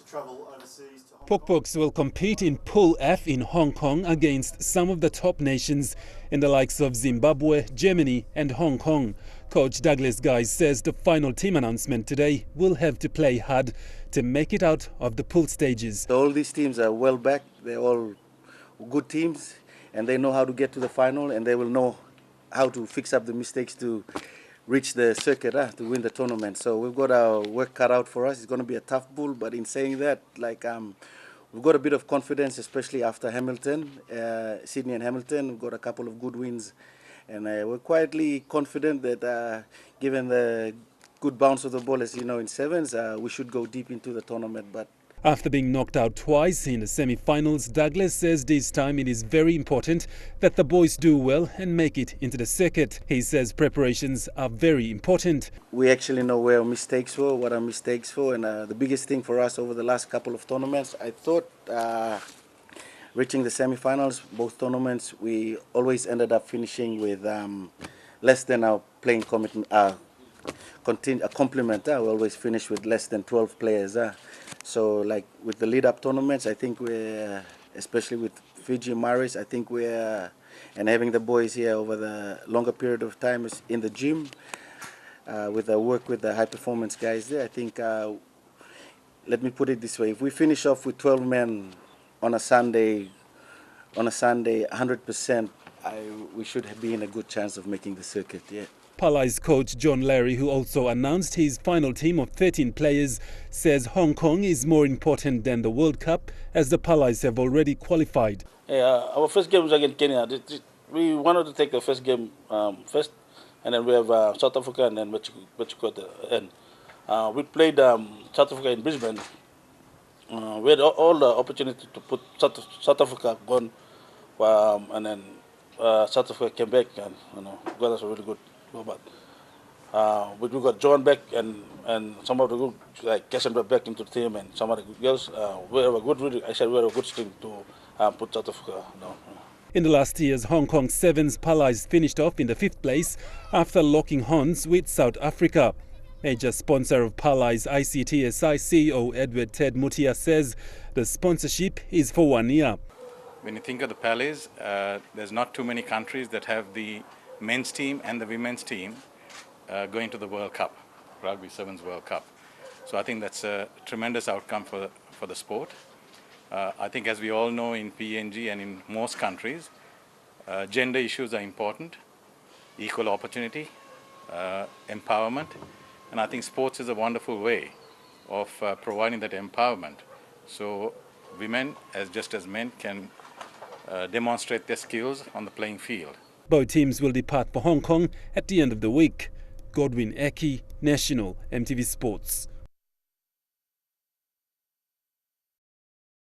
travel overseas to Hong Kong. Pukpuks will compete in Pool F in Hong Kong against some of the top nations in the likes of Zimbabwe, Germany and Hong Kong. Coach Douglas Guise says the final team announcement today will have to play hard to make it out of the pool stages. All these teams are well backed, they're all good teams and they know how to get to the final and they will know how to fix up the mistakes to reach the circuit to win the tournament. So we've got our work cut out for us. It's going to be a tough pool, but in saying that, we've got a bit of confidence, especially after Hamilton, Sydney and Hamilton. We've got a couple of good wins, and we're quietly confident that given the good bounce of the ball, as you know, in sevens, we should go deep into the tournament. But after being knocked out twice in the semi-finals, Douglas says this time it is very important that the boys do well and make it into the circuit. He says preparations are very important. We actually know where our mistakes were, what our mistakes were, and the biggest thing for us over the last couple of tournaments, I thought reaching the semi-finals, both tournaments, we always ended up finishing with less than our playing complement. We always finish with less than 12 players. So like with the lead-up tournaments, I think we're, especially with Fiji, Maris, I think we're, and having the boys here over the longer period of time in the gym, with the work with the high-performance guys there, I think, let me put it this way, if we finish off with 12 men on a Sunday 100%, we should be in a good chance of making the circuit, yeah. Palais coach John Larry, who also announced his final team of 13 players, says Hong Kong is more important than the World Cup as the Palais have already qualified. Our first game was against Kenya. We wanted to take the first game first, and then we have South Africa and then Mexico at the end. We played South Africa in Brisbane. We had all the opportunity to put South Africa gone, and then South Africa came back and got us a really good. But we got John back and some of the good like Kessenberg back into the team and some of the girls. We have a good, really, I said we have a good team to put South Africa down. In the last year's Hong Kong Sevens, Palais finished off in the 5th place after locking horns with South Africa. Major sponsor of Palais, ICTSI CEO Edward Ted Mutia says the sponsorship is for 1 year. When you think of the Palais, there's not too many countries that have the men's team and the women's team going to the World Cup, Rugby Sevens World Cup. So I think that's a tremendous outcome for the sport. I think as we all know in PNG and in most countries, gender issues are important, equal opportunity, empowerment, and I think sports is a wonderful way of providing that empowerment. So women, just as men, can demonstrate their skills on the playing field. Both teams will depart for Hong Kong at the end of the week. Godwin Eki, National EMTV Sports.